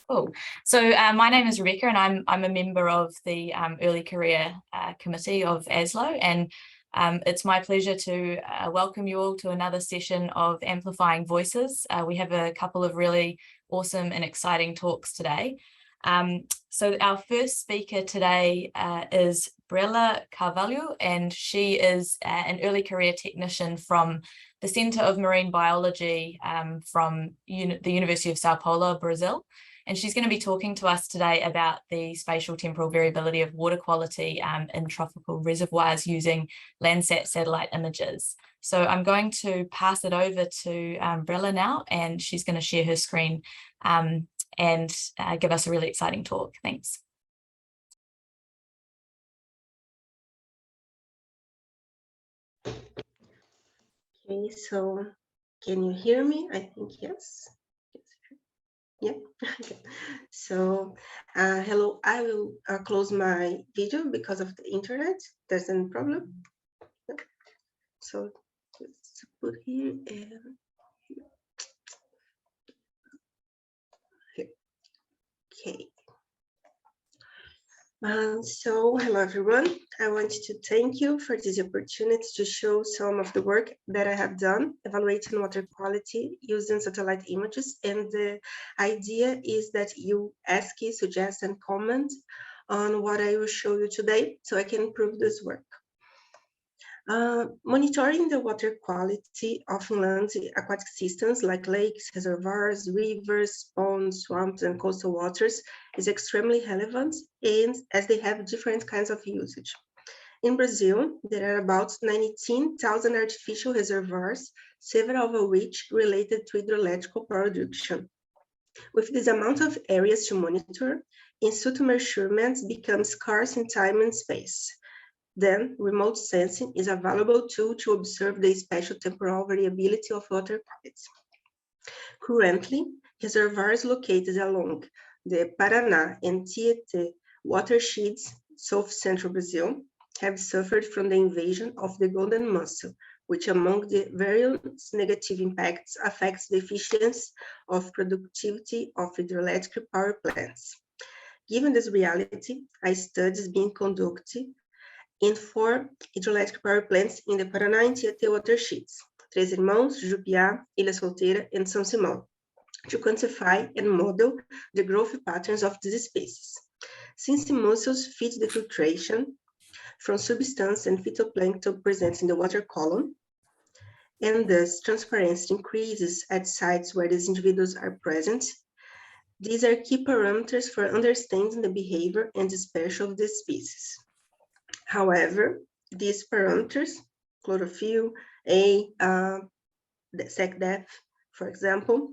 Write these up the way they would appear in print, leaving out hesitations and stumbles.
Cool. So my name is Rebecca, and I'm a member of the Early Career Committee of ASLO, and it's my pleasure to welcome you all to another session of Amplifying Voices. We have a couple of really awesome and exciting talks today. So our first speaker today is Breylla Carvalho, and she is an early career technician from the Center of Marine Biology from the University of São Paulo, Brazil. And she's going to be talking to us today about the spatial temporal variability of water quality in tropical reservoirs using Landsat satellite images. So I'm going to pass it over to Breylla now, and she's going to share her screen and give us a really exciting talk. Thanks. Okay, so can you hear me? I think yes. Yeah. So hello, I will close my video because of the internet. There's no problem. So let's put here and here. Okay. So hello everyone. I want to thank you for this opportunity to show some of the work that I have done evaluating water quality using satellite images, and the idea is that you ask, suggest and comment on what I will show you today so I can improve this work. Monitoring the water quality of inland aquatic systems like lakes, reservoirs, rivers, ponds, swamps, and coastal waters is extremely relevant, and as they have different kinds of usage. In Brazil, there are about 19,000 artificial reservoirs, several of which related to hydroelectrical production. With this amount of areas to monitor, in situ measurements become scarce in time and space. Then, remote sensing is a valuable tool to observe the spatio-temporal variability of water quality. Currently, reservoirs located along the Paraná and Tietê watersheds, south-central Brazil, have suffered from the invasion of the golden mussel, which among the various negative impacts affects the efficiency of productivity of hydroelectric power plants. Given this reality, a study is being conducted in 4 hydroelectric power plants in the Paraná and Tietê watersheds, Três Irmãos, Jupiá, Ilha Solteira, and São Simão, to quantify and model the growth patterns of these species. Since the mussels feed the filtration from substance and phytoplankton present in the water column, and thus transparency increases at sites where these individuals are present, these are key parameters for understanding the behavior and dispersion of these species. However, these parameters, chlorophyll, the sec depth, for example,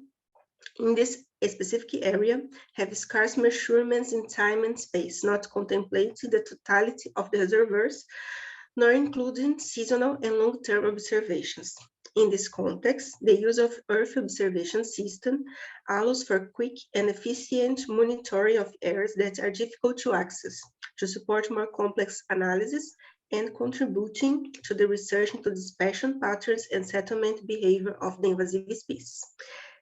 in this specific area, have scarce measurements in time and space, not contemplating the totality of the reservoirs, nor including seasonal and long-term observations. In this context, the use of Earth observation system allows for quick and efficient monitoring of areas that are difficult to access, to support more complex analysis and contributing to the research into dispersion patterns and settlement behavior of the invasive species.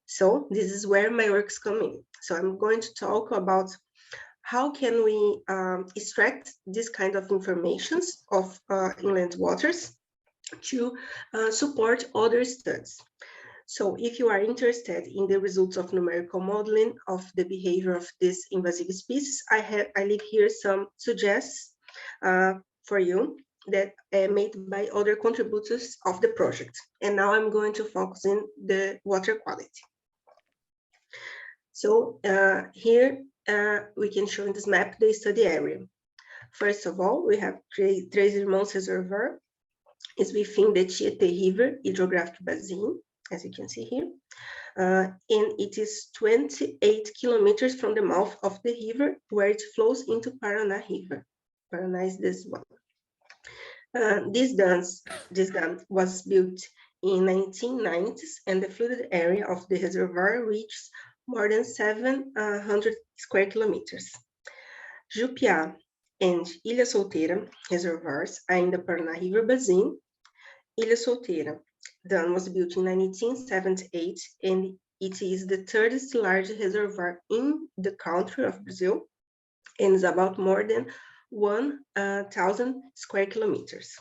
So this is where my works come in. So I'm going to talk about how can we extract this kind of information of inland waters to support other studies. So if you are interested in the results of numerical modeling of the behavior of this invasive species, I leave here some suggestions for you that are made by other contributors of the project. And now I'm going to focus in the water quality. So here we can show in this map the study area. First of all, we have Três Irmãos Reservoir. Is within the Tietê River hydrographic basin, as you can see here. And it is 28 kilometers from the mouth of the river, where it flows into Paraná River. Paraná is this one. This dam was built in 1990s, and the flooded area of the reservoir reaches more than 700 square kilometers. Jupiá and Ilha Solteira reservoirs are in the Paraná River basin. Ilha Solteira dam was built in 1978, and it is the third largest reservoir in the country of Brazil, and is about more than 1,000 square kilometers.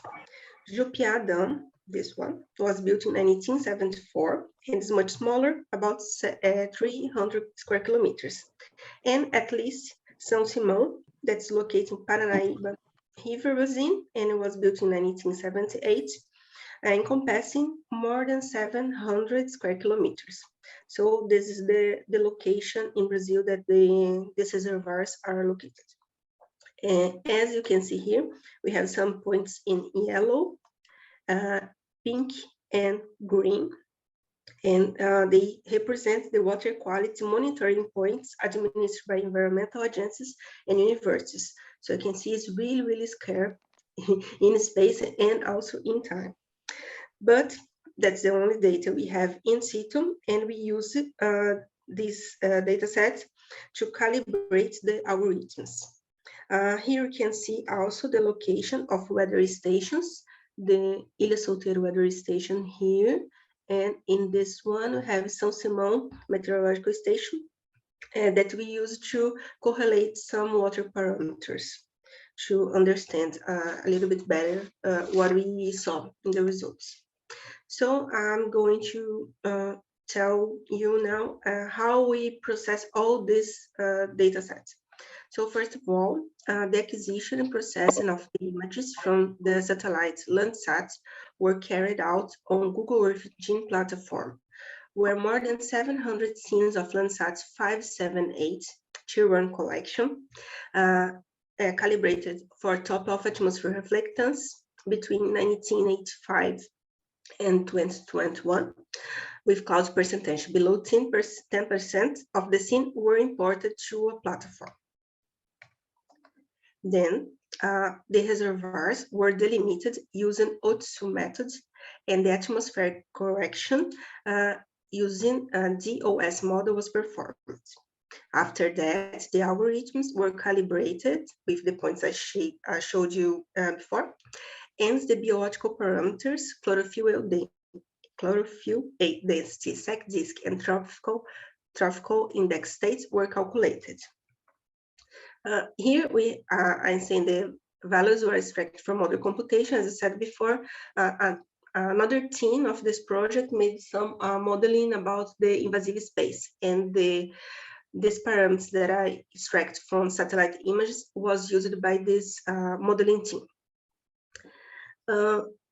Jupiá Dam, this one, was built in 1974 and is much smaller, about 300 square kilometers. And at least São Simão, that's located in Paranaíba River Basin, and it was built in 1978, encompassing more than 700 square kilometers. So this is the location in Brazil that these reservoirs are located. And as you can see here, we have some points in yellow, pink, and green. And they represent the water quality monitoring points administered by environmental agencies and universities. So you can see it's really, really scarce in space and also in time. But that's the only data we have in situ, and we use these data sets to calibrate the algorithms. Here you can see also the location of weather stations, the Ilha Solteira weather station here, and in this one we have São Simão meteorological station that we use to correlate some water parameters to understand a little bit better what we saw in the results. So I'm going to tell you now how we process all these data sets. So first of all, the acquisition and processing of the images from the satellite Landsat were carried out on Google Earth Gene platform, where more than 700 scenes of Landsat's 578 Tier 1 collection calibrated for top of atmosphere reflectance between 1985 and 2021, with cloud percentage below 10% of the scene were imported to a platform. Then the reservoirs were delimited using Otsu methods, and the atmospheric correction using a DOS model was performed. After that, the algorithms were calibrated with the points I showed you before, and the biological parameters, chlorophyll density, sec disk, and trophical index states were calculated. Here I'm saying the values were extracted from model computation. As I said before, another team of this project made some modeling about the invasive space, and these parameters that I extract from satellite images was used by this modeling team.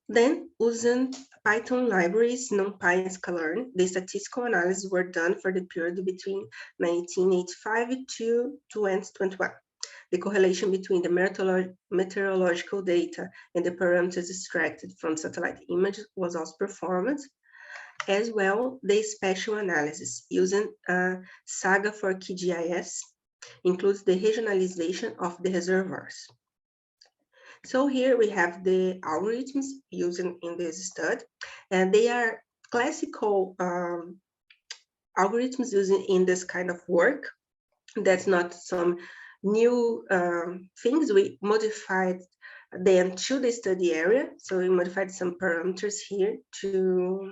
Then, using Python libraries, NumPy and scikit-learn, the statistical analysis were done for the period between 1985 to 2021. The correlation between the meteorological data and the parameters extracted from satellite images was also performed. As well, the spatial analysis using Saga for QGIS includes the regionalization of the reservoirs. So here we have the algorithms used in this study, and they are classical algorithms used in this kind of work. That's not some new things. We modified them to the study area. So we modified some parameters here to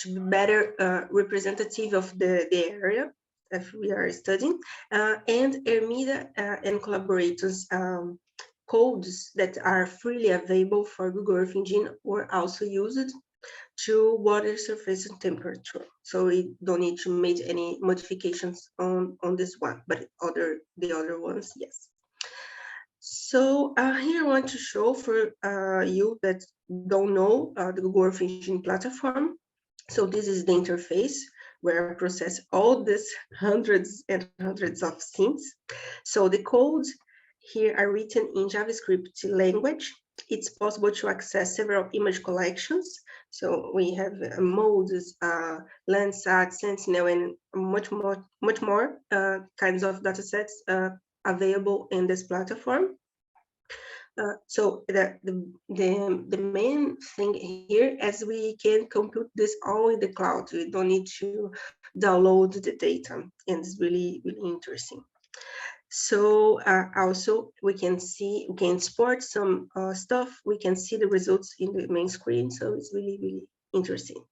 be better representative of the area that we are studying. And Ermida and collaborators codes that are freely available for Google Earth Engine were also used to water surface temperature. So we don't need to make any modifications on this one, but the other ones, yes. So here I want to show for you that don't know the Google Earth Engine platform. So this is the interface where I process all these hundreds and hundreds of scenes. So the codes here are written in JavaScript language. It's possible to access several image collections. So we have modes, Landsat, Sentinel, and much more kinds of datasets available in this platform. So the main thing here is we can compute this all in the cloud. We don't need to download the data, and it's really, really interesting. So also we can export some stuff. We can see the results in the main screen. So it's really, really interesting.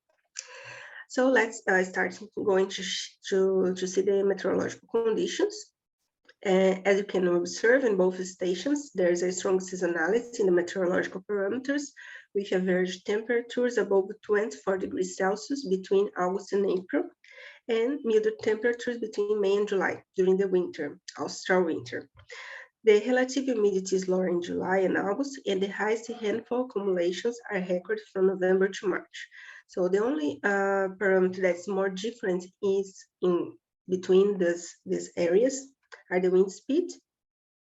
So let's start going to see the meteorological conditions. As you can observe in both stations, there is a strong seasonality in the meteorological parameters, with average temperatures above 24 degrees Celsius between August and April, and milder temperatures between May and July during the winter, austral winter. The relative humidity is lower in July and August, and the highest rainfall accumulations are recorded from November to March. So the only parameter that's more different is in between these areas are the wind speed,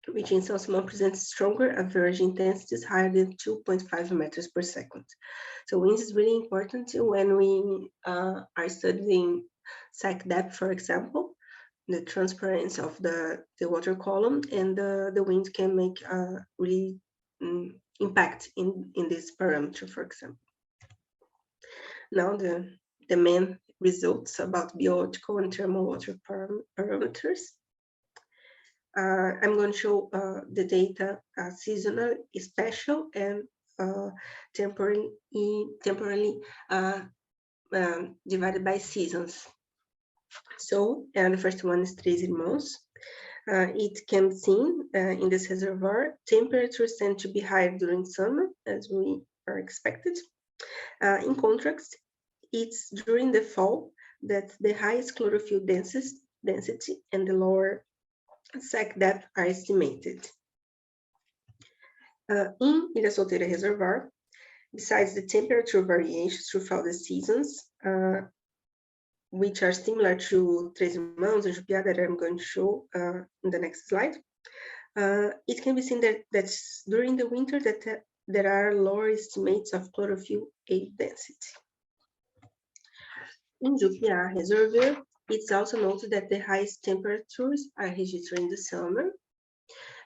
which in São Simão presents stronger average intensities higher than 2.5 meters per second. So wind is really important when we are studying sec depth, for example, the transparency of the water column, and the wind can make a really impact in this parameter, for example. Now the main results about biooptical and thermal water parameters. I'm going to show the data seasonal, spatial, and temporally divided by seasons. So the first one is 3 Irmãos. It can be seen in this reservoir. Temperatures tend to be higher during summer, as we are expected. In contrast, it's during the fall that the highest chlorophyll density and the lower sec depth are estimated. In Ilha Solteira Reservoir, besides the temperature variations throughout the seasons, which are similar to Três Irmãos and Jupiá that I'm going to show in the next slide, it can be seen that during the winter that there are lower estimates of chlorophyll A density. In Jupiá Reservoir, it's also noted that the highest temperatures are registered in the summer.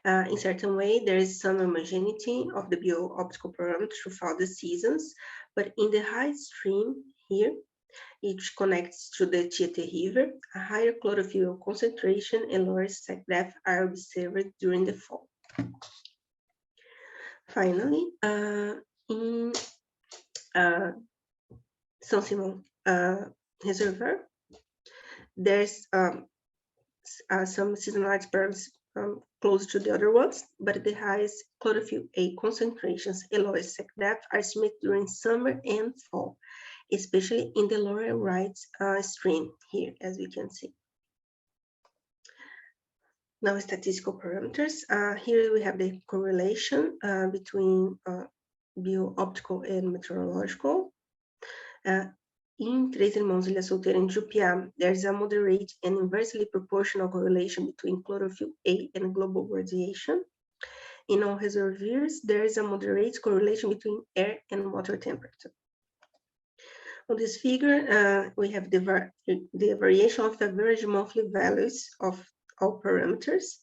In certain way, there is some homogeneity of the biooptical parameters throughout the seasons, but in the high stream here, which connects to the Tietê River, a higher chlorophyll concentration and lower sec depth are observed during the fall. Finally, in São Simão Reservoir, there's some seasonality patterns close to the other ones, but the highest chlorophyll A concentrations and lowest sec depth are estimated during summer and fall, especially in the lower right stream here, as we can see. Now, statistical parameters. Here we have the correlation between biooptical and meteorological. In Três Irmãos, Ilha Solteira, and Jupiá, there's a moderate and inversely proportional correlation between chlorophyll A and global radiation. In all reservoirs, there is a moderate correlation between air and water temperature. On this figure, we have the variation of the average monthly values of all parameters.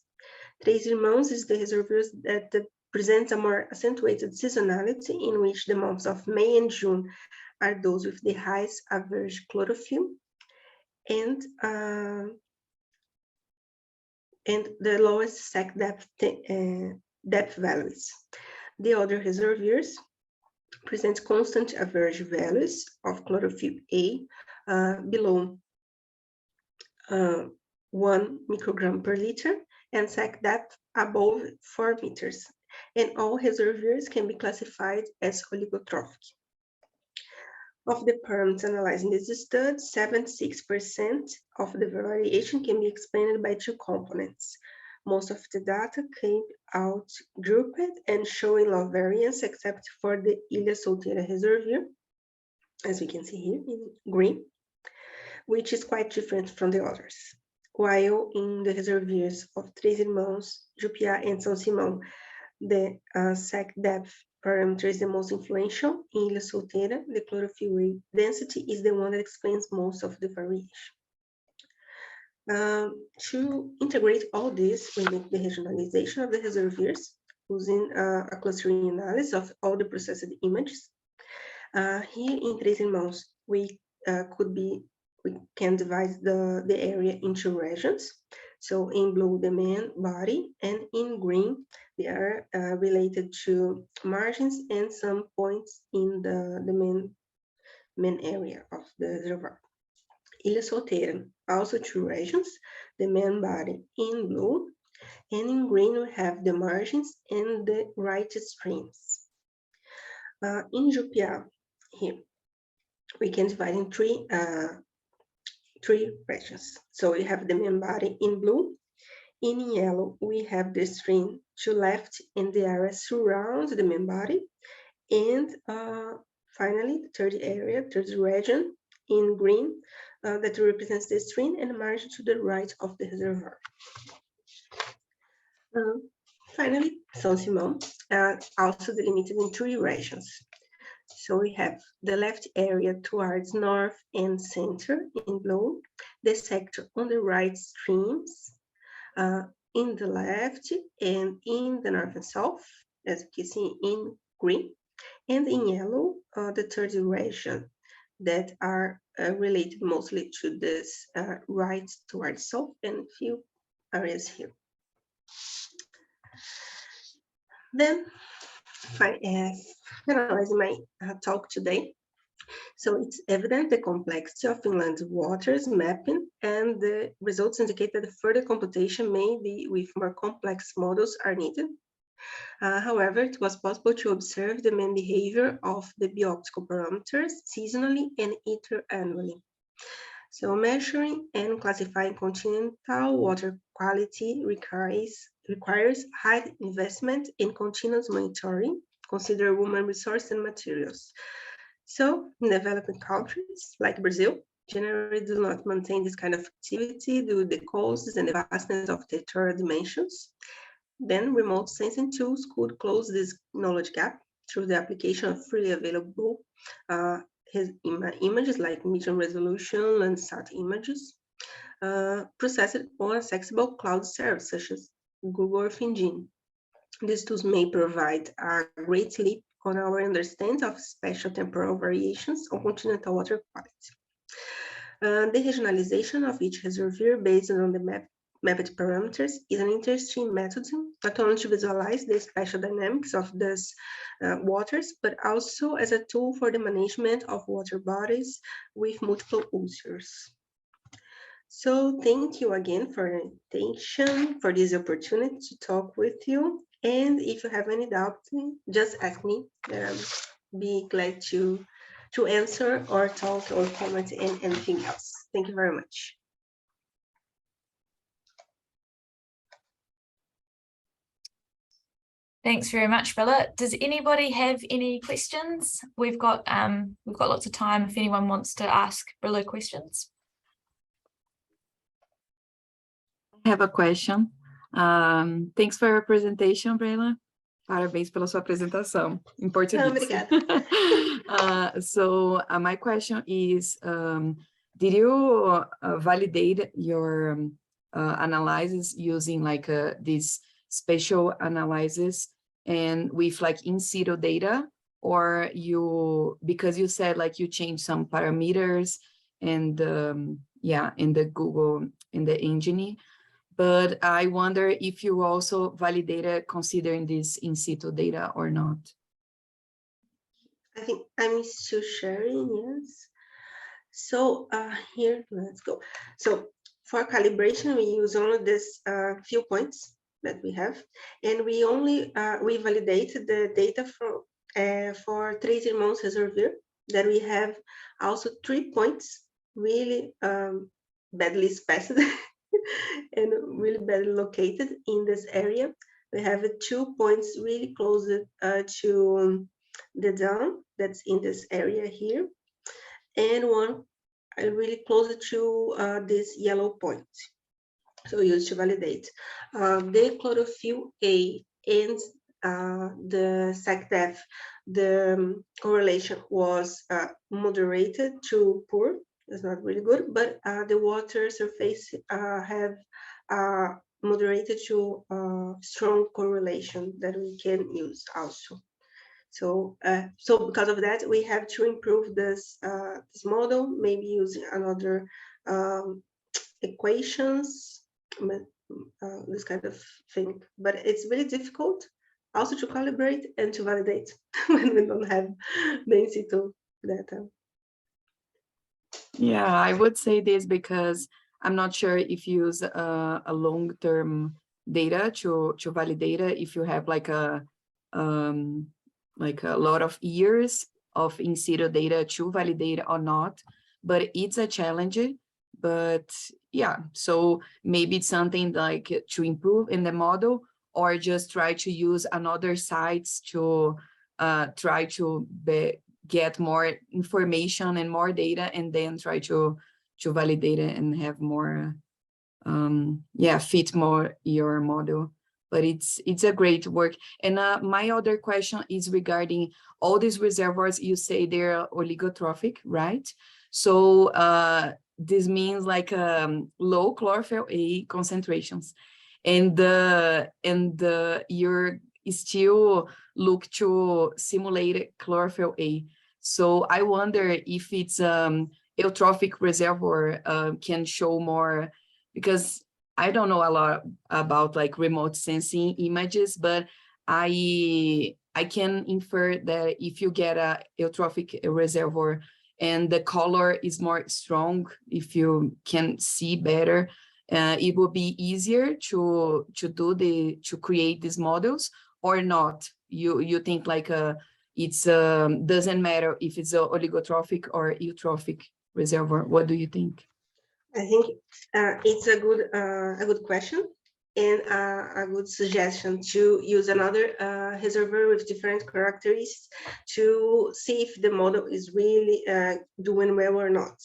Três Irmãos is the reservoirs that presents a more accentuated seasonality, in which the months of May and June are those with the highest average chlorophyll and the lowest sec depth values. The other reservoirs present constant average values of chlorophyll A below 1 microgram per liter and sec depth above 4 meters. And all reservoirs can be classified as oligotrophic. Of the parameters analyzed in this study, 76% of the variation can be explained by two components. Most of the data came out grouped and showing low variance, except for the Ilha Solteira Reservoir, as we can see here in green, which is quite different from the others. While in the reservoirs of Três Irmãos, Jupiá, and São Simão, the sec depth parameter is the most influential. In Ilha Solteira, the chlorophyll density is the one that explains most of the variation. To integrate all this, we make the regionalization of the reservoirs using a clustering analysis of all the processed images. Here in Três Irmãos, we can divide the area into regions. So in blue, the main body, and in green, they are related to margins and some points in the main main area of the reservoir. Ilha Solteira, also 2 regions, the main body in blue, and in green we have the margins and the right streams. In Jupiá, here, we can divide in 3 regions. So we have the main body in blue. In yellow, we have the stream to left and the area surrounds the main body. And finally, the third region in green that represents the stream and the margin to the right of the reservoir. Finally, São Simão, also delimited in 3 regions. So we have the left area towards north and center in blue, the sector on the right streams in the left and in the north and south, as you can see in green, and in yellow, the third region that are related mostly to this right towards south and a few areas here. Then, finalizing my talk today. So it's evident the complexity of inland waters mapping, and the results indicate that further computation maybe with more complex models are needed. However, it was possible to observe the main behavior of the bioptical parameters seasonally and interannually. So measuring and classifying continental water quality requires high investment in continuous monitoring, consider human resource and materials. So in developing countries like Brazil, generally do not maintain this kind of activity due to the costs and the vastness of territorial dimensions. Then remote sensing tools could close this knowledge gap through the application of freely available images like medium resolution Landsat images, processed on accessible cloud service such as Google Earth Engine. These tools may provide a great leap on our understanding of spatio-temporal variations on continental water quality. The regionalization of each reservoir based on the mapped parameters is an interesting method, not only to visualize the spatial dynamics of these waters, but also as a tool for the management of water bodies with multiple users. So thank you again for your attention, for this opportunity to talk with you. And if you have any doubt, just ask me. I'll be glad to answer or talk or comment and anything else. Thank you very much. Thanks very much, Breylla. Does anybody have any questions? We've got lots of time if anyone wants to ask Breylla questions. I have a question. Thanks for your presentation, Breylla. Parabéns pela sua apresentação em português. Obrigada. So my question is, did you validate your analysis using like this spatial analysis and with like in situ data, or because you said like you changed some parameters and in the Google, in the engine, but I wonder if you also validated considering this in situ data or not. I think I'm still sharing, yes. So here, let's go. So for calibration, we use only this few points that we have, and we only we validated the data for Três Irmãos reservoir, that we have also 3 points really badly spaced and really badly located in this area. We have 2 points really close to the dam that's in this area here, and one really close to this yellow point. So used to validate. The chlorophyll A and the SACDEF, the correlation was moderated to poor. It's not really good, but the water surface have moderated to strong correlation that we can use also. So, because of that, we have to improve this model, maybe using another equations, this kind of thing. But it's really difficult also to calibrate and to validate when we don't have the in situ data. Yeah, I would say this because I'm not sure if you use a long-term data to validate it, if you have like a lot of years of in situ data to validate or not, but it's a challenge. But yeah, so maybe it's something like to improve in the model, or just try to use another sites to try to get more information and more data, and then try to validate it and have more fit more your model. But it's a great work. And my other question is regarding all these reservoirs. You say they're oligotrophic, right? So this means like low chlorophyll A concentrations, and you're still look to simulate chlorophyll A. So I wonder if it's eutrophic reservoir can show more, because I don't know a lot about like remote sensing images, but I can infer that if you get a eutrophic reservoir and the color is more strong, if you can see better, it will be easier to create these models, or not. You think like it's doesn't matter if it's a oligotrophic or eutrophic reservoir. What do you think? I think it's a good question, and a good suggestion to use another reservoir with different characteristics to see if the model is really doing well or not.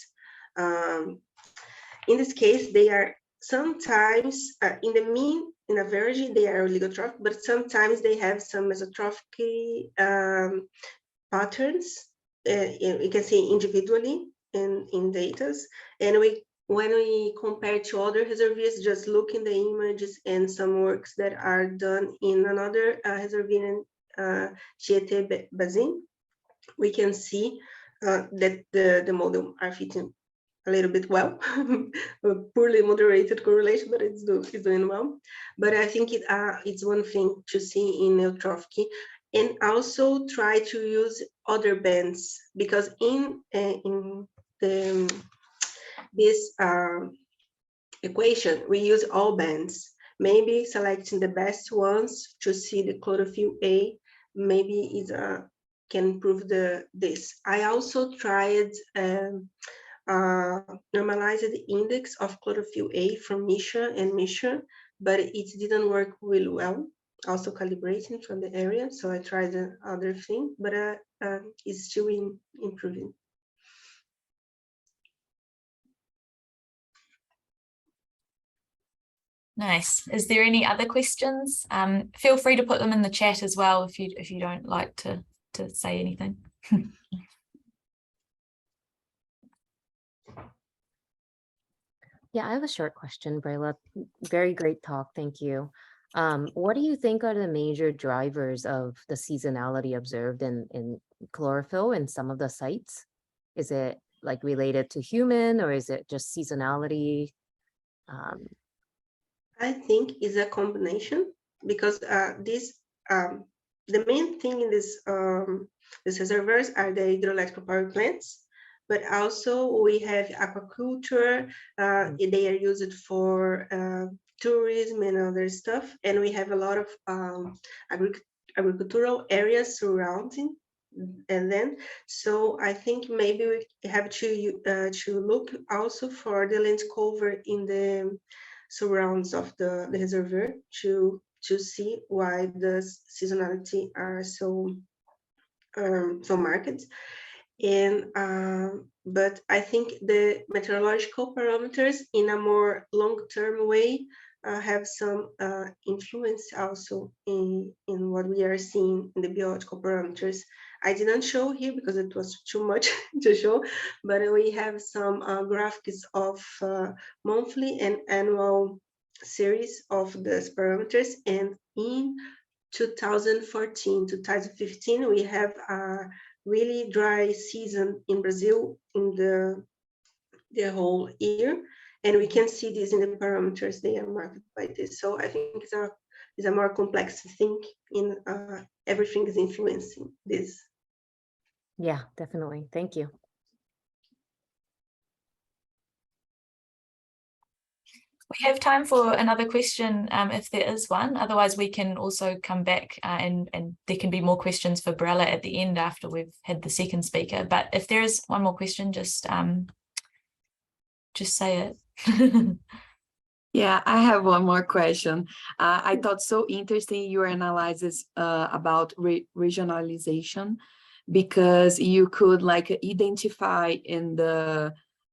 In this case, they are sometimes in average they are oligotrophic, but sometimes they have some mesotrophic patterns. You can see individually in data, and when we compare to other reservoirs, just look in the images and some works that are done in another reservoir in Tietê Basin, we can see that the model are fitting a little bit well. Poorly moderated correlation, but it's doing well. But I think it's one thing to see in eutrophic, and also try to use other bands, because in this equation we use all bands. Maybe selecting the best ones to see the chlorophyll A maybe can improve this. I also tried normalized the index of chlorophyll A from Misha and Misha, but it didn't work really well. Also calibrating from the area, so I tried the other thing, but it's still improving. Nice. Is there any other questions? Feel free to put them in the chat as well if you don't like to say anything. Yeah, I have a short question, Breylla. Very great talk, thank you. What do you think are the major drivers of the seasonality observed in chlorophyll in some of the sites? Is it like related to human, or is it just seasonality? I think it's a combination, because the main thing in these reservoirs are the hydroelectric power plants, but also we have aquaculture. They are used for tourism and other stuff, and we have a lot of agricultural areas surrounding. And then, so I think maybe we have to look also for the land cover in the surrounds of the reservoir to see why the seasonality are so marked. And but I think the meteorological parameters in a more long-term way have some influence also in what we are seeing in the biological parameters. I didn't show here because it was too much to show, but we have some graphics of monthly and annual series of these parameters. And in 2014, 2015, we have a really dry season in Brazil in the whole year. And we can see this in the parameters, they are marked by this. So I think it's a more complex thing in everything is influencing this. Yeah, definitely. Thank you. We have time for another question if there is one. Otherwise, we can also come back and there can be more questions for Breylla at the end after we've had the second speaker. But if there is one more question, just say it. Yeah, I have one more question. I thought so interesting your analysis about regionalization, because you could like identify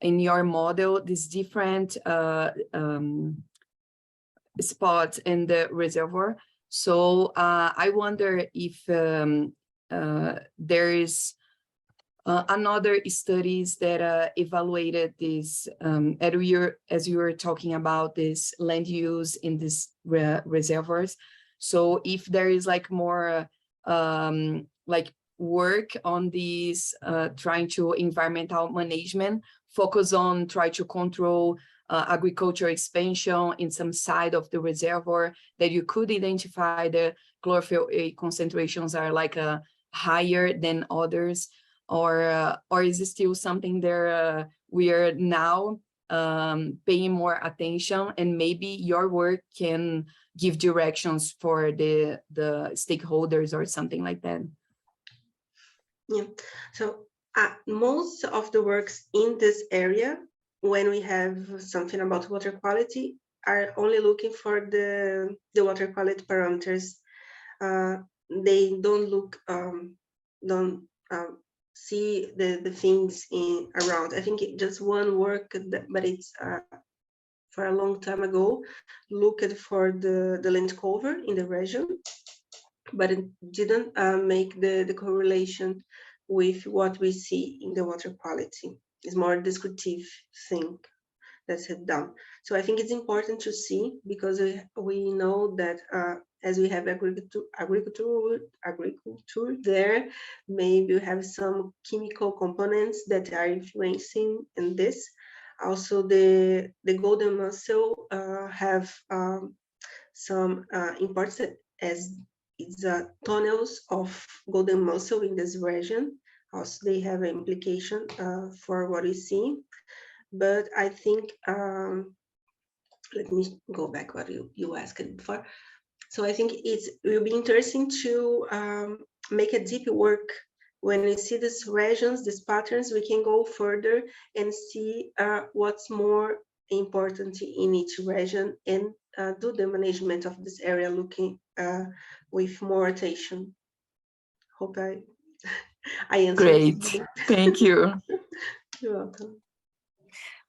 in your model these different spots in the reservoir. So I wonder if there is another studies that evaluated this, as you were talking about this land use in these reservoirs. So if there is like more like work on these trying to environmental management, focus on try to control agriculture expansion in some side of the reservoir, that you could identify the chlorophyll A concentrations are like higher than others, or is it still something there we are now paying more attention, and maybe your work can give directions for the stakeholders or something like that? Yeah, so most of the works in this area, when we have something about water quality, are only looking for the water quality parameters. They don't look, see the things around. I think just one work, but it's for a long time ago, looked for the land cover in the region, but it didn't make the correlation with what we see in the water quality. It's more a descriptive thing that's done. So I think it's important to see, because we know that as we have agriculture there, maybe we have some chemical components that are influencing in this. Also, the golden mussel have some importance, as it's tunnels of golden mussel in this region. Also, they have an implication for what we see. But I think, let me go back what you asked before. So I think it will be interesting to make a deep work. When we see these regions, these patterns, we can go further and see what's more important in each region, and do the management of this area looking with more attention. Hope I answered. Great, thank you. You're welcome.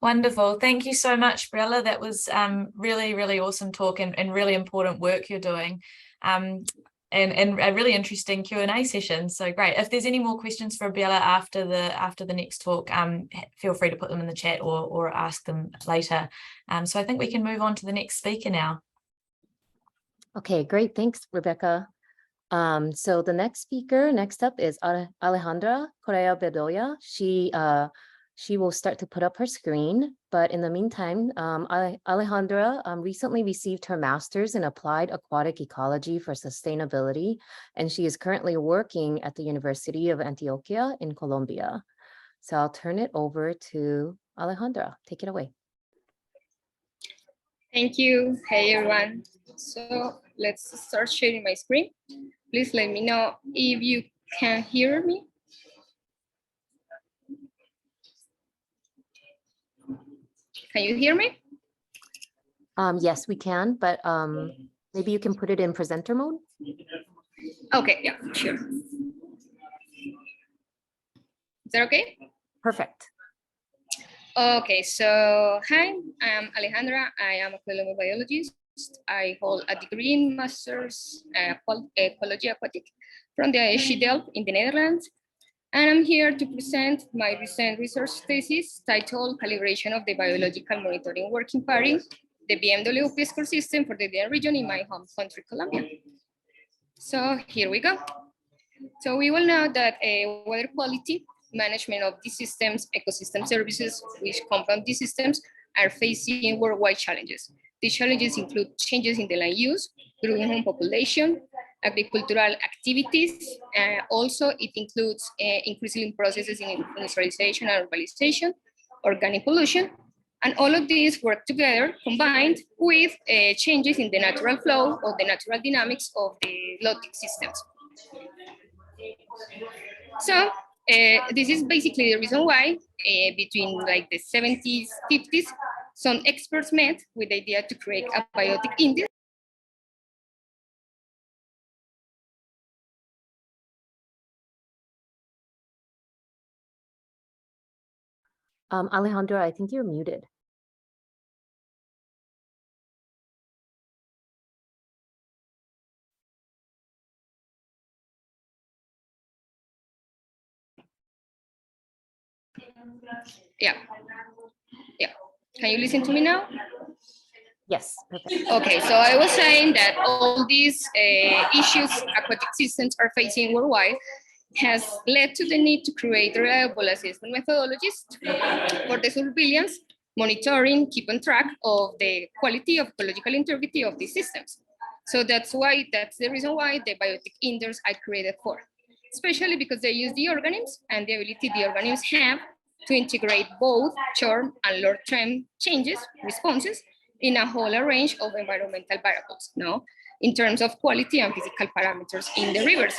Wonderful. Thank you so much, Breylla. That was really, really awesome talk and really important work you're doing. And a really interesting Q&A session. So great. If there's any more questions for Breylla after the next talk, feel free to put them in the chat or ask them later. So I think we can move on to the next speaker now. Okay, great. Thanks, Rebecca. So the next up is Alejandra Correa Bedoya. She will start to put up her screen, but in the meantime, Alejandra recently received her master's in applied aquatic ecology for sustainability, and she is currently working at the University of Antioquia in Colombia. So I'll turn it over to Alejandra. Take it away. Thank you. Hey, everyone. So let's start sharing my screen. Please let me know if you can hear me. Can you hear me? Yes, we can, but maybe you can put it in presenter mode. Okay, yeah, sure. Is that okay? Perfect. Okay, so hi, I'm Alejandra. I am a Colombian biologist. I hold a degree in Master's Ecology Aquatic from the ASLO Delft in the Netherlands. And I'm here to present my recent research thesis titled Calibration of the Biological Monitoring Working Party, the BMWP score system for the Andean region in my home country, Colombia. So here we go. So we will know that water quality, management of these systems, ecosystem services which come from these systems are facing worldwide challenges. These challenges include changes in the land use, growing home population, agricultural activities. Also, it includes increasing processes in industrialization and urbanization, organic pollution, And all of these work together, combined with changes in the natural flow or the natural dynamics of the lotic systems. So this is basically the reason why between like the 70s, 50s, some experts met with the idea to create a biotic index. Alejandra, I think you're muted. Yeah. Can you listen to me now? Yes, perfect. Okay, so I was saying that all these issues aquatic systems are facing worldwide has led to the need to create reliable assessment methodologies for the surveillance, monitoring, keep on track of the quality of ecological integrity of these systems. So that's the reason why the biotic index I created for, especially because they use the organisms and the ability the organisms have to integrate both short and long-term changes, responses, in a whole range of environmental variables, no, in terms of quality and physical parameters in the rivers.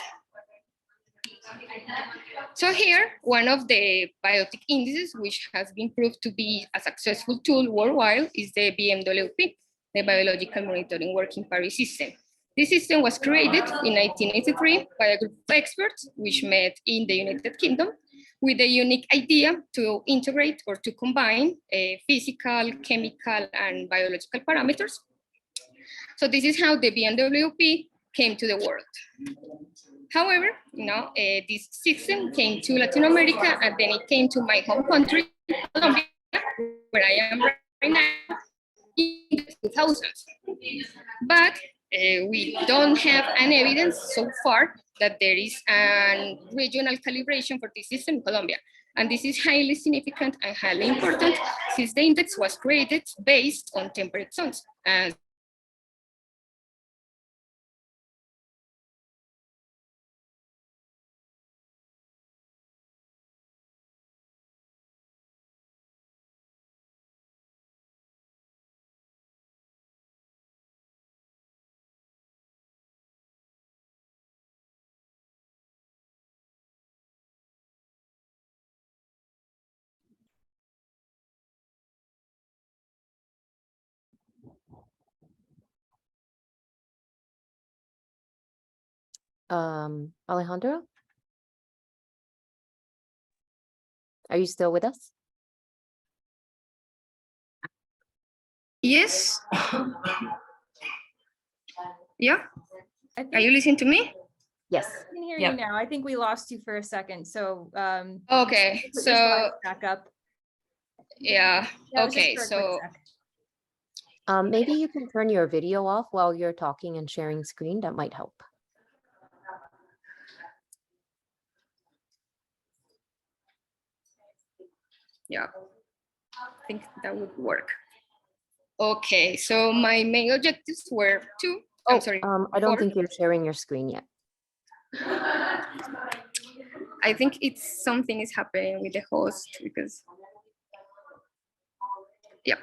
So here, one of the biotic indices, which has been proved to be a successful tool worldwide, is the BMWP, the Biological Monitoring Working Party System. This system was created in 1983 by a group of experts, which met in the United Kingdom, with a unique idea to integrate or to combine physical, chemical, and biological parameters. So this is how the BMWP came to the world. However, this system came to Latin America, and then it came to my home country, Colombia, where I am right now, in the 2000s. But we don't have an evidence so far that there is a regional calibration for this system in Colombia. And this is highly significant and highly important since the index was created based on temperate zones. Alejandra? Are you still with us? Yes. Yeah. Are you listening to me? Yes. I can hear Yep. you now. I think we lost you for a second. So Okay. put your slides So back up. yeah. Yeah, it was just Okay. for a quick So sec. Maybe you can turn your video off while you're talking and sharing screen. That might help. yeah, I think that would work. Okay. So my main objectives were two. Oh, I'm sorry. I don't 4. think you're sharing your screen yet. I think it's something is happening with the host because, yeah.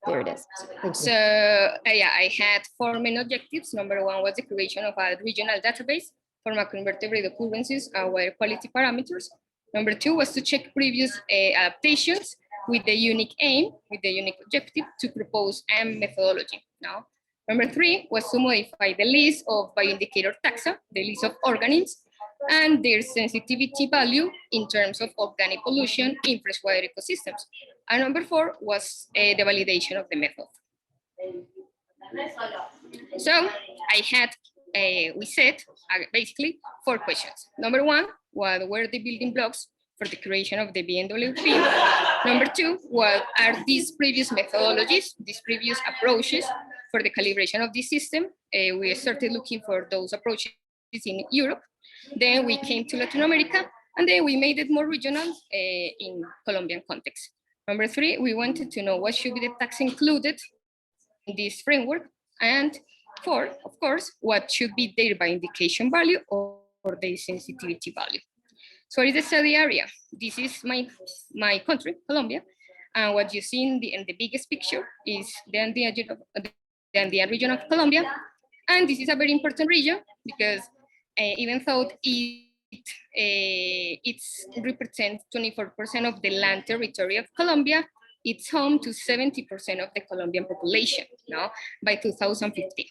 There it is. Thank you. So yeah, I had 4 main objectives. Number 1 was the creation of a regional database for macroinvertebrate occurrences and water quality parameters. Number 2 was to check previous adaptations with the unique aim, with the unique objective to propose a methodology. Now, number 3 was to modify the list of bioindicator taxa, the list of organisms, and their sensitivity value in terms of organic pollution in freshwater ecosystems. And number 4 was the validation of the method. So I had, we set basically 4 questions. Number 1, what were the building blocks for the creation of the BMWP? Number 2, what are these previous methodologies, these previous approaches for the calibration of this system? We started looking for those approaches in Europe. Then we came to Latin America, and then we made it more regional in Colombian context. Number 3, we wanted to know what should be the tax included in this framework. And 4, of course, what should be their bioindication value or their sensitivity value. So what is the study area? This is my country, Colombia. And what you see in the biggest picture is the Andean region of Colombia. And this is a very important region because even though it represents 24% of the land territory of Colombia, it's home to 70% of the Colombian population, no, by 2015.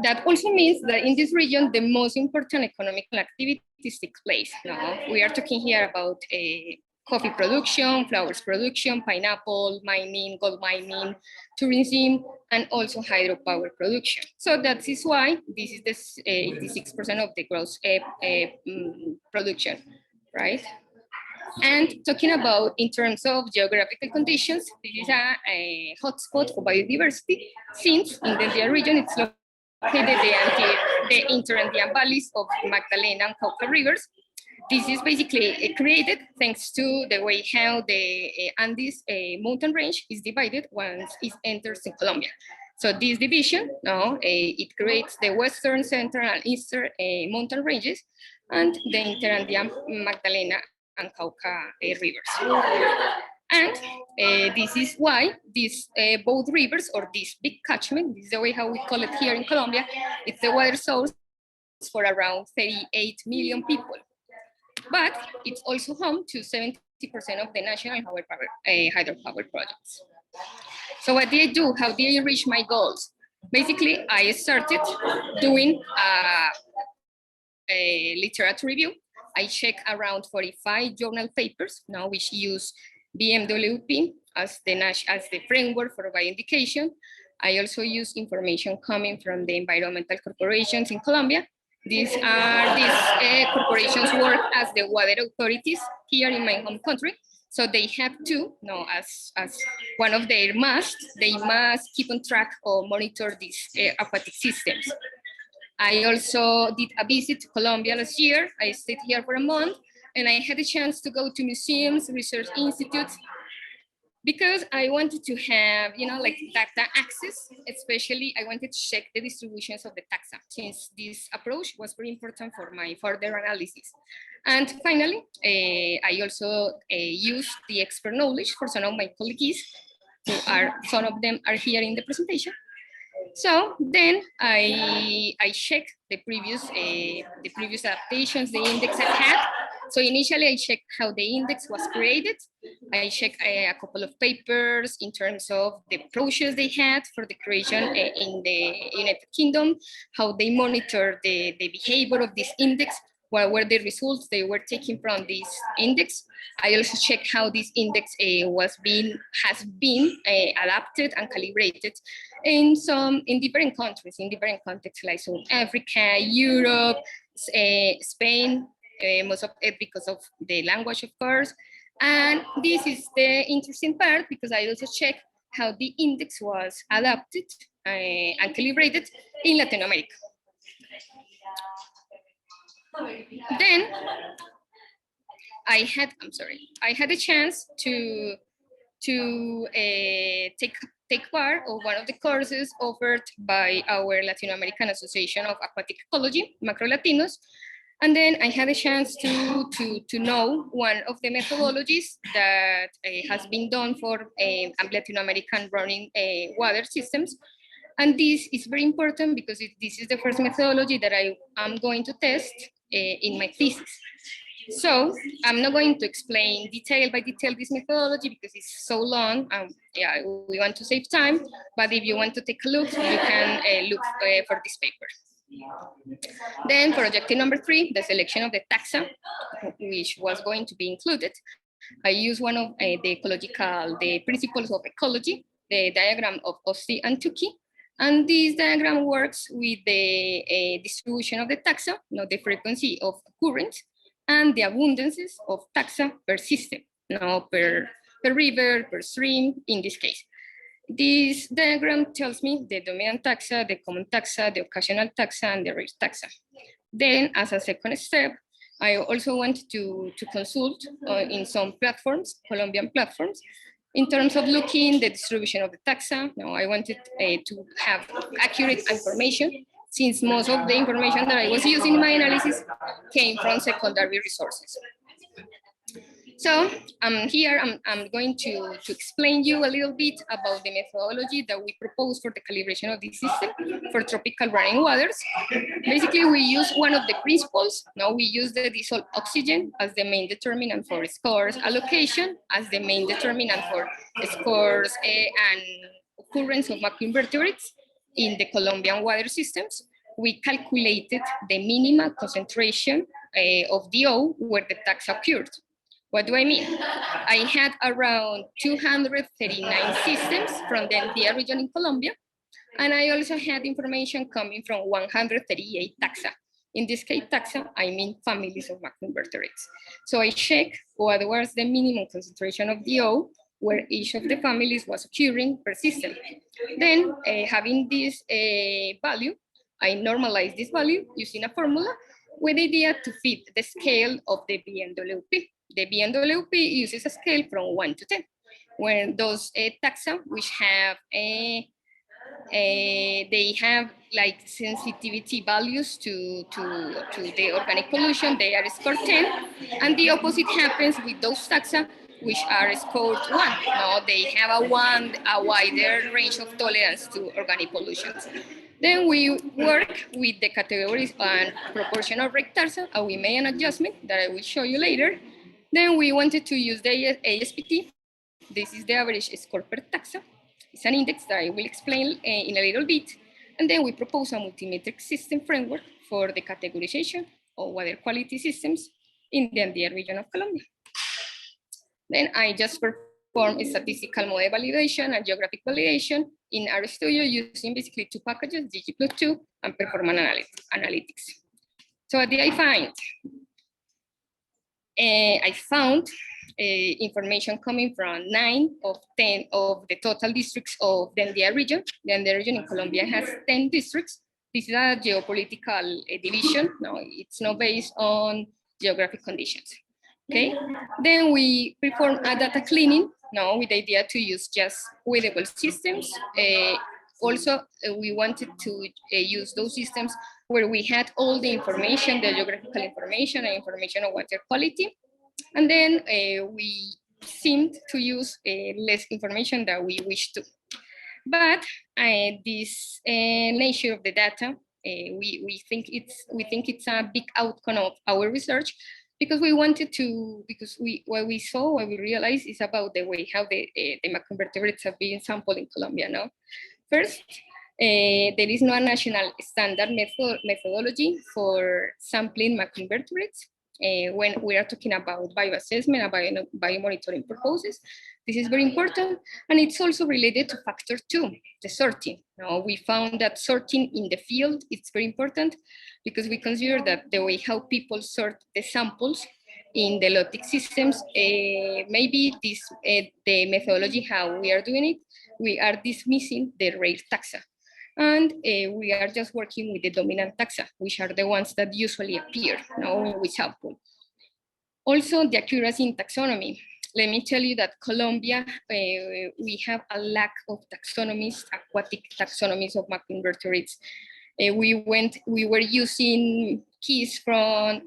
That also means that in this region, the most important economic activities take place. Now, we are talking here about coffee production, flowers production, pineapple mining, gold mining, tourism, and also hydropower production. So that is why this is the 86% of the gross production, right? And talking about in terms of geographical conditions, this is a hotspot for biodiversity, since in the Andean region it's located the inter-Andean valleys of Magdalena and Cauca rivers. This is basically created thanks to the way how the Andes mountain range is divided once it enters in Colombia. So this division, it creates the western, central, and eastern mountain ranges and the inter-Andean Magdalena and Cauca rivers. And this is why these both rivers, or this big catchment, this is the way how we call it here in Colombia, it's the water source for around 38 million people. But it's also home to 70% of the national hydropower projects. So what did I do? How did I reach my goals? Basically, I started doing a literature review. I checked around 45 journal papers, now which use BMWP as the framework for bioindication. I also use information coming from the environmental corporations in Colombia. These corporations work as the water authorities here in my home country. So they have to, as one of their musts, they must keep on track or monitor these aquatic systems. I also did a visit to Colombia last year. I stayed here for a month, and I had a chance to go to museums, research institutes, because I wanted to have, like data access. Especially, I wanted to check the distributions of the taxa, since this approach was very important for my further analysis. And finally, I also used the expert knowledge for some of my colleagues, some of them are here in the presentation. So then I checked the previous adaptations the index had had. So initially I checked how the index was created. I checked a couple of papers in terms of the process they had for the creation in the United Kingdom, how they monitor the behavior of this index, what were the results they were taking from this index. I also checked how this index has been adapted and calibrated in different countries, in different contexts, like South Africa, Europe, Spain, most of it because of the language, of course. And this is the interesting part, because I also checked how the index was adapted and calibrated in Latin America. Then I had a chance to take part of one of the courses offered by our Latin American Association of Aquatic Ecology, Macro Latinos. And then I had a chance to know one of the methodologies that has been done for Latin American running water systems. And this is very important because this is the first methodology that I am going to test in my thesis. So I'm not going to explain detail by detail this methodology because it's so long. Yeah, we want to save time, but if you want to take a look, you can look for this paper. Then for objective number 3, the selection of the taxa, which was going to be included, I used one of the principles of ecology, the diagram of Osti and Tukey. And this diagram works with the distribution of the taxa, the frequency of occurrence, and the abundances of taxa per system, per river, per stream, in this case. This diagram tells me the dominant taxa, the common taxa, the occasional taxa, and the rare taxa. Then, as a second step, I also want to consult in some platforms, Colombian platforms, in terms of looking the distribution of the taxa. Now, I wanted to have accurate information since most of the information that I was using in my analysis came from secondary resources. So here I'm going to explain you a little bit about the methodology that we propose for the calibration of this system for tropical running waters. Basically, we use one of the principles. Now we use the dissolved oxygen as the main determinant for scores allocation, as the main determinant for scores and occurrence of macroinvertebrates in the Colombian water systems. We calculated the minimal concentration of DO where the taxa occurred. What do I mean? I had around 239 systems from the Andean region in Colombia, and I also had information coming from 138 taxa. In this case, taxa, I mean families of macroinvertebrates. So I checked what was the minimum concentration of DO where each of the families was occurring per system. Then, having this value, I normalized this value using a formula with the idea to fit the scale of the BMWP. The BMWP uses a scale from 1 to 10, where those taxa, which have they have like sensitivity values to the organic pollution, they are scored 10, and the opposite happens with those taxa which are scored 1. No, they have a wider range of tolerance to organic pollutions. Then we work with the categories and proportion of rate taxa, and we made an adjustment that I will show you later. Then we wanted to use the ASPT. This is the average score per taxa. It's an index that I will explain in a little bit. And then we propose a multimetric system framework for the categorization of water quality systems in the Andean region of Colombia. Then I just perform a statistical model validation and geographic validation in RStudio using basically two packages, ggplot2 and performance analytics. So what did I find? I found information coming from 9 of 10 of the total districts of the Andean region. The Andean region in Colombia has 10 districts. This is a geopolitical division. No, it's not based on geographic conditions. Okay. Then we perform a data cleaning. No, with the idea to use just weathable systems. Also, we wanted to use those systems where we had all the information, the geographical information and information on water quality. And then we seemed to use less information that we wish to. But this nature of the data, we think it's a big outcome of our research, because we wanted to, what we realized is about the way how the macroinvertebrates have been sampled in Colombia. No, first, there is no national standard methodology for sampling macroinvertebrates. When we are talking about bioassessment and biomonitoring purposes, this is very important, and it's also related to factor 2, the sorting. Now, we found that sorting in the field is very important because we consider that the way how people sort the samples in the LOTIC systems, maybe this the methodology how we are doing it, we are dismissing the rare taxa. And we are just working with the dominant taxa, which are the ones that usually appear when we sample. Also, the accuracy in taxonomy. Let me tell you that Colombia, we have a lack of taxonomies, aquatic taxonomies of macroinvertebrates. We were using keys for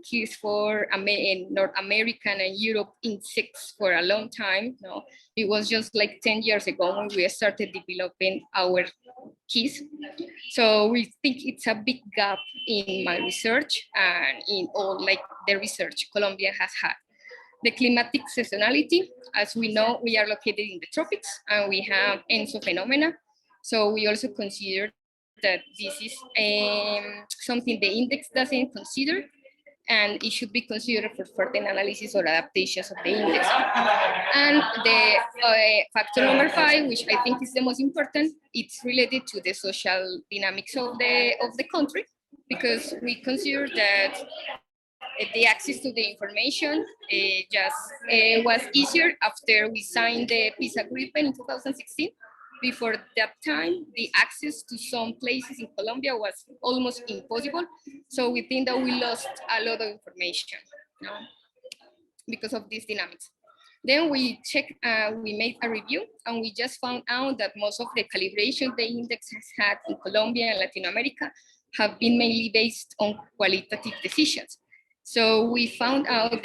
North American and Europe insects for a long time. No, it was just like 10 years ago when we started developing our keys. So we think it's a big gap in my research and in all like the research Colombia has had. The climatic seasonality, as we know, we are located in the tropics and we have ENSO phenomena. So we also consider that this is something the index doesn't consider, and it should be considered for further analysis or adaptations of the index. And the factor number 5, which I think is the most important, it's related to the social dynamics of the country, because we consider that the access to the information was easier after we signed the peace agreement in 2016. Before that time, the access to some places in Colombia was almost impossible. So we think that we lost a lot of information because of these dynamics. Then we made a review, and we just found out that most of the calibration the index has had in Colombia and Latin America have been mainly based on qualitative decisions. So we found out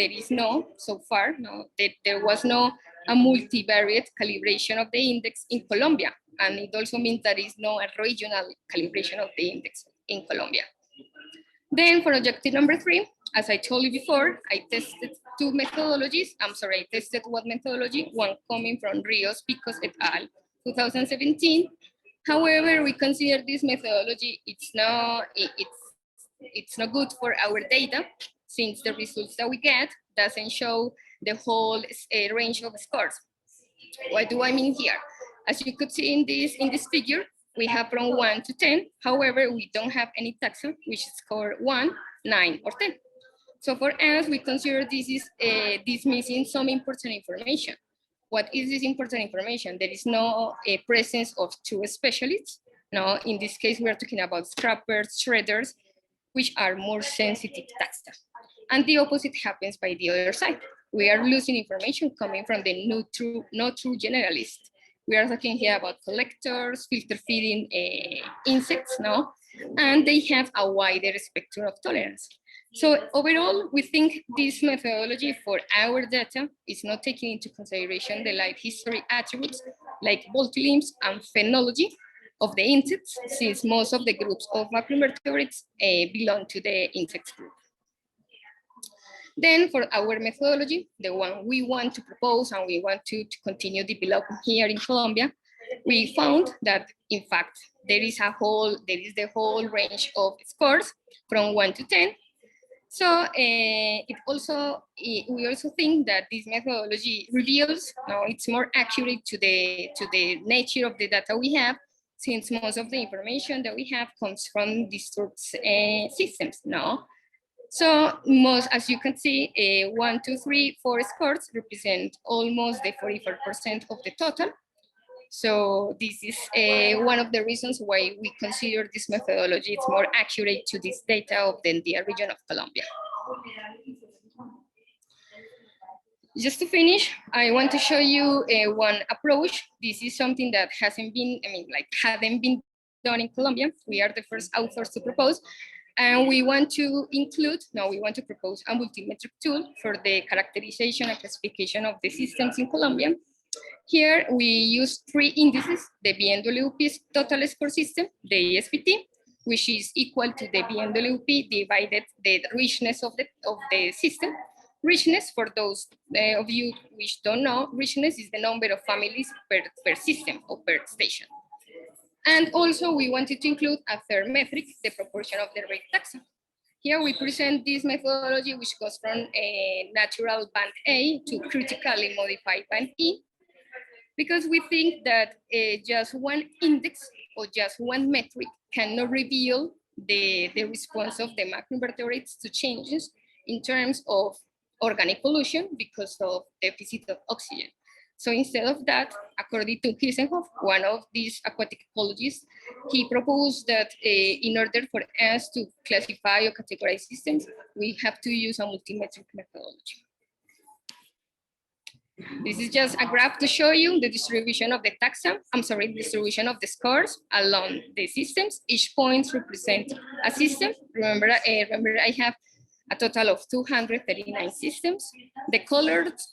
so far, that there was no a multivariate calibration of the index in Colombia. And it also means that there is no a regional calibration of the index in Colombia. Then for objective number 3, as I told you before, I tested two methodologies. I tested one methodology, one coming from Rios Picos et al. 2017. However, we consider this methodology, it's not good for our data, since the results that we get doesn't show the whole range of scores. What do I mean here? As you could see in this figure, we have from 1 to 10. However, we don't have any taxa which score 1, 9, or 10. So for us, we consider this missing some important information. What is this important information? There is no presence of two specialists. No, in this case, we are talking about scrappers, shredders, which are more sensitive taxa. And the opposite happens by the other side. We are losing information coming from the not true generalists. We are talking here about collectors, filter feeding insects, no? And they have a wider spectrum of tolerance. So overall, we think this methodology for our data is not taking into consideration the life history attributes like voltilimps and phenology of the insects, since most of the groups of macroinvertebrates belong to the insects group. Then for our methodology, the one we want to propose and we want to continue developing here in Colombia, we found that in fact, there is the whole range of scores from 1 to 10. So we also think that this methodology reveals, it's more accurate to the nature of the data we have, since most of the information that we have comes from disturbed systems, no? So most, as you can see, 1, 2, 3, 4 scores represent almost the 44% of the total. So this is one of the reasons why we consider this methodology it's more accurate to this data of the Andean region of Colombia. Just to finish, I want to show you one approach. This is something that hadn't been done in Colombia. We are the first authors to propose. And we want to propose a multimetric tool for the characterization and classification of the systems in Colombia. Here we use 3 indices, the BMWP's total score system, the ESPT, which is equal to the BMWP divided the richness of the system. Richness, for those of you which don't know, richness is the number of families per system or per station. And also we wanted to include a third metric, the proportion of the rate taxa. Here we present this methodology, which goes from a natural band A to critically modified band E, because we think that just one index or just one metric cannot reveal the response of the macroinvertebrates to changes in terms of organic pollution because of deficit of oxygen. So instead of that, according to Kirsenhoff, one of these aquatic ecologists, he proposed that in order for us to classify or categorize systems, we have to use a multimetric methodology. This is just a graph to show you the distribution of the taxa, distribution of the scores along the systems. Each point represents a system. Remember I have a total of 239 systems. The colors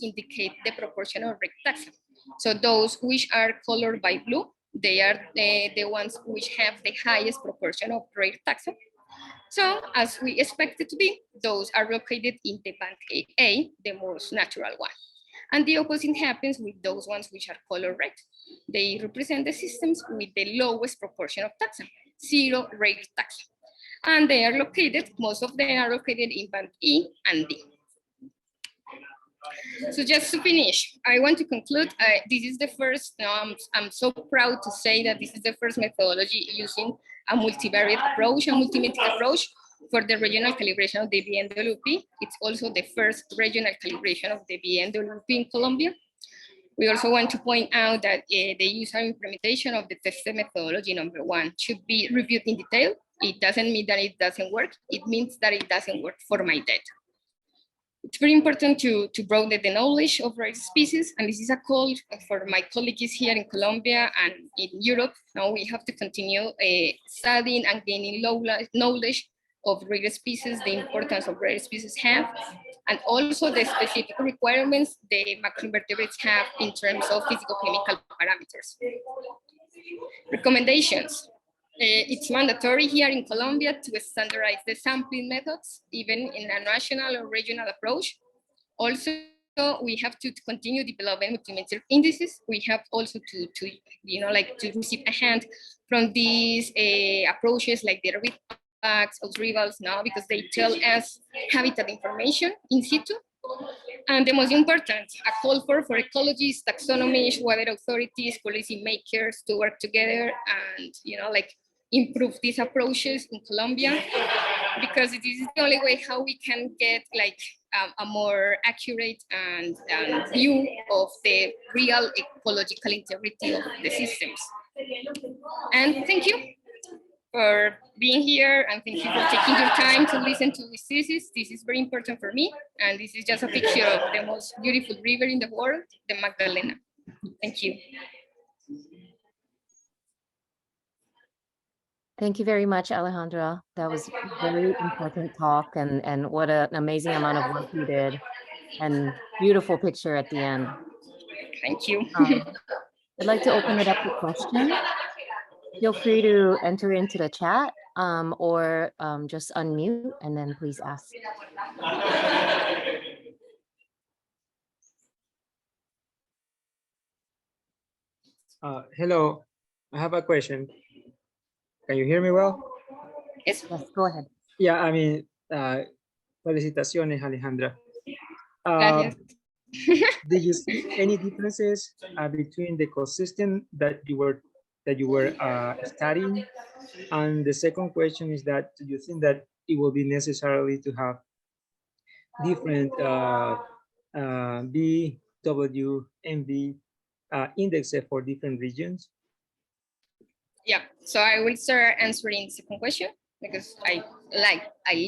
indicate the proportion of rate taxa. So those which are colored by blue, they are the ones which have the highest proportion of rate taxa. So as we expect it to be, those are located in the band A, the most natural one. And the opposite happens with those ones which are color red. They represent the systems with the lowest proportion of taxa, 0 rate taxa. And they are located, most of them are located in band E and D. So just to finish, I want to conclude, this is the first, I'm so proud to say that this is the first methodology using a multivariate approach, a multimetric approach for the regional calibration of the BMWP. It's also the first regional calibration of the BMWP in Colombia. We also want to point out that the use and implementation of the tested methodology number 1 should be reviewed in detail. It doesn't mean that it doesn't work. It means that it doesn't work for my data. It's very important to broaden the knowledge of rare species, and this is a call for my colleagues here in Colombia and in Europe. Now we have to continue studying and gaining knowledge of rare species, the importance of rare species have, and also the specific requirements the macroinvertebrates have in terms of physicochemical parameters. Recommendations. It's mandatory here in Colombia to standardize the sampling methods, even in a national or regional approach. Also, we have to continue developing multimeter indices. We have also to receive a hand from these approaches like the RIPACs or rivals now, because they tell us habitat information in situ. And the most important, a call for ecologists, taxonomists, water authorities, policy makers to work together and improve these approaches in Colombia, because it is the only way how we can get a more accurate and view of the real ecological integrity of the systems. And thank you for being here, and thank you for taking your time to listen to this thesis. This is very important for me, and this is just a picture of the most beautiful river in the world, the Magdalena. Thank you. Thank you very much, Alejandra. That was a very important talk, and what an amazing amount of work you did, and beautiful picture at the end. Thank you. I'd like to open it up to questions. Feel free to enter into the chat or just unmute and then please ask. Hello, I have a question. Can you hear me well? Yes. Yes, go ahead. Yeah, I mean, felicitaciones, Alejandra. Did you see any differences between the ecosystem that you were studying? And the second question is that, do you think that it will be necessarily to have different BWMP indexes for different regions? Yeah, so I will start answering the second question because I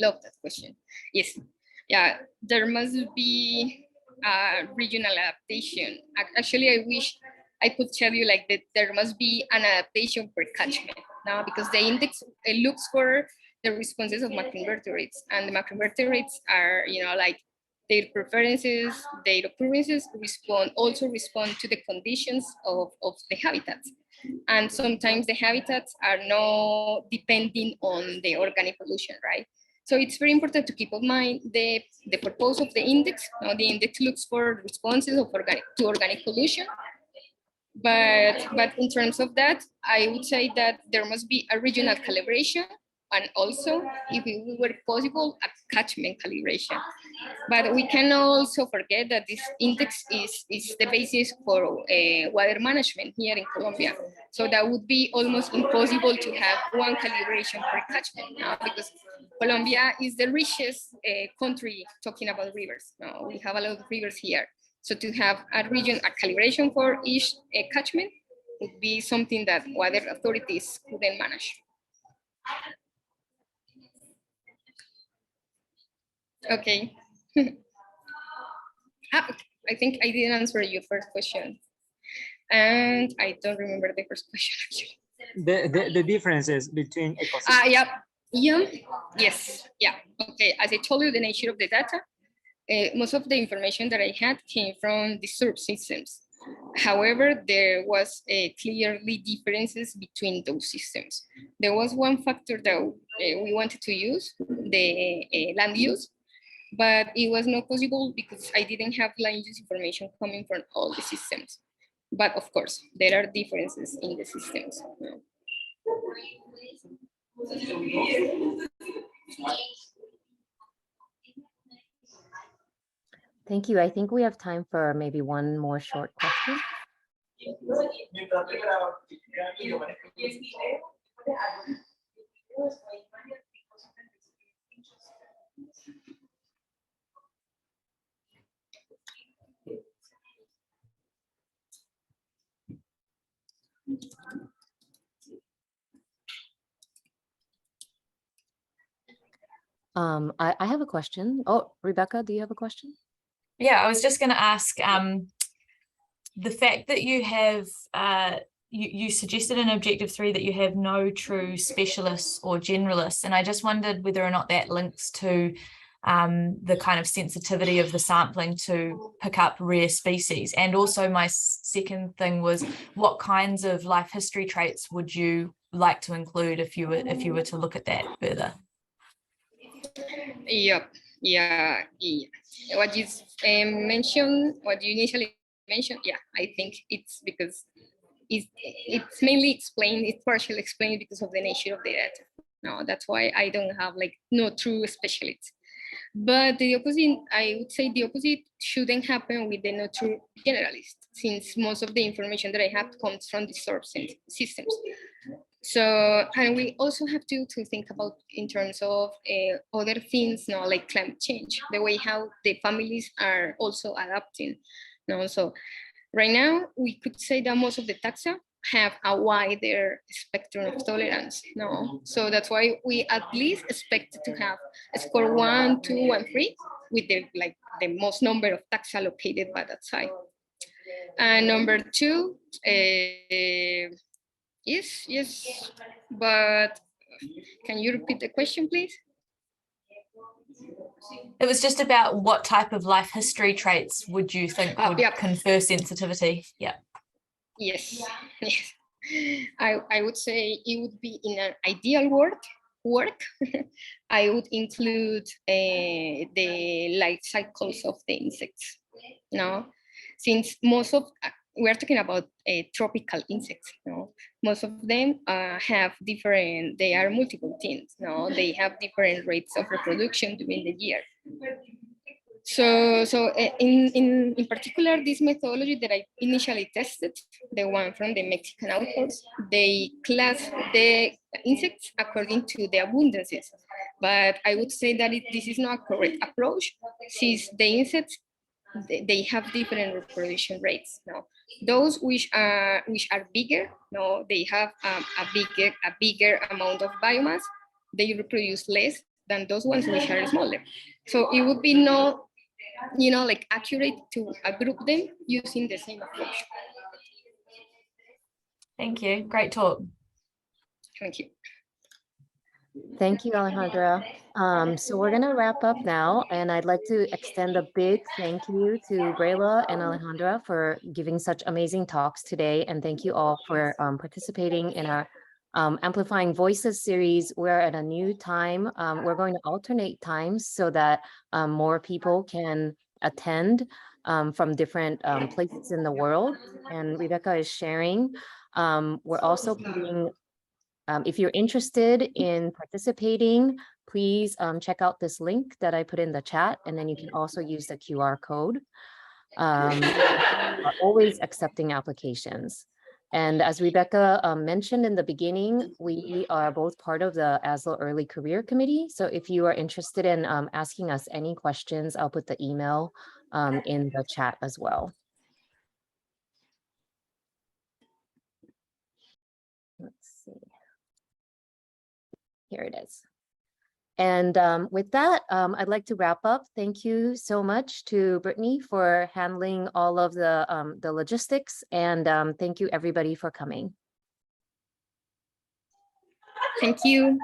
love that question. Yes, yeah, there must be a regional adaptation. Actually, I wish I could tell you that there must be an adaptation per catchment now, because the index looks for the responses of macroinvertebrates, and the macroinvertebrates are their preferences, their occurrences also respond to the conditions of the habitats. And sometimes the habitats are not depending on the organic pollution, right? So it's very important to keep in mind the purpose of the index. Now, the index looks for responses of organic pollution. But in terms of that, I would say that there must be a regional calibration, and also, if it were possible, a catchment calibration. But we can also forget that this index is the basis for water management here in Colombia. So that would be almost impossible to have one calibration per catchment now, because Colombia is the richest country talking about rivers. Now, we have a lot of rivers here. So to have a calibration for each catchment would be something that water authorities couldn't manage. Okay. I think I didn't answer your first question. And I don't remember the first question actually. The differences between ecosystems. Yes. Okay, as I told you, the nature of the data, most of the information that I had came from the subsystems. However, there was clearly differences between those systems. There was one factor that we wanted to use, the land use, but it was not possible because I didn't have land use information coming from all the systems. But of course, there are differences in the systems. Thank you. I think we have time for maybe one more short question. I have a question. Oh, Rebecca, do you have a question? Yeah, I was just going to ask, the fact that you have, you suggested in Objective 3 that you have no true specialists or generalists, and I just wondered whether or not that links to the kind of sensitivity of the sampling to pick up rare species. And also my second thing was, what kinds of life history traits would you like to include if you were to look at that further? Yep. Yeah. What you mentioned, what you initially mentioned, yeah, I think it's because it's mainly explained, it's partially explained because of the nature of the data. No, that's why I don't have like no true specialists. But the opposite, I would say the opposite shouldn't happen with the no true generalist, since most of the information that I have comes from the source systems. So, and we also have to think about in terms of other things, you know, like climate change, the way how the families are also adapting. You know? So right now, we could say that most of the taxa have a wider spectrum of tolerance. No, so that's why we at least expect to have a score 1, 2, and 3 with the most number of taxa located by that site. And number 2, yes, but can you repeat the question, please? It was just about what type of life history traits would you think would confer sensitivity? Yeah. Yes. I would say it would be in an ideal work. I would include the life cycles of the insects. No, since most of we're talking about tropical insects. No, most of them have different. They are multiple things. No, they have different rates of reproduction during the year. So in particular, this methodology that I initially tested, the one from the Mexican authors, they class the insects according to the abundances. But I would say that this is not a correct approach, since the insects, they have different reproduction rates. No, those which are bigger, no, they have a bigger amount of biomass. They reproduce less than those ones which are smaller. So it would be no, like accurate to group them using the same approach. Thank you. Great talk. Thank you. Thank you, Alejandra. So we're going to wrap up now, and I'd like to extend a big thank you to Breylla and Alejandra for giving such amazing talks today, and thank you all for participating in our Amplifying Voices series. We're at a new time. We're going to alternate times so that more people can attend from different places in the world, and Rebecca is sharing. We're also putting if you're interested in participating, please check out this link that I put in the chat, and then you can also use the QR code. We're always accepting applications. And as Rebecca mentioned in the beginning, we are both part of the ASLO Early Career Committee. So if you are interested in asking us any questions, I'll put the email in the chat as well. Let's see. Here it is. And with that, I'd like to wrap up. Thank you so much to Brittany for handling all of the logistics, and thank you everybody for coming. Thank you.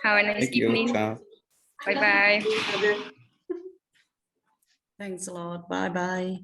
Have a nice evening. Bye-bye. Thanks a lot. Bye-bye.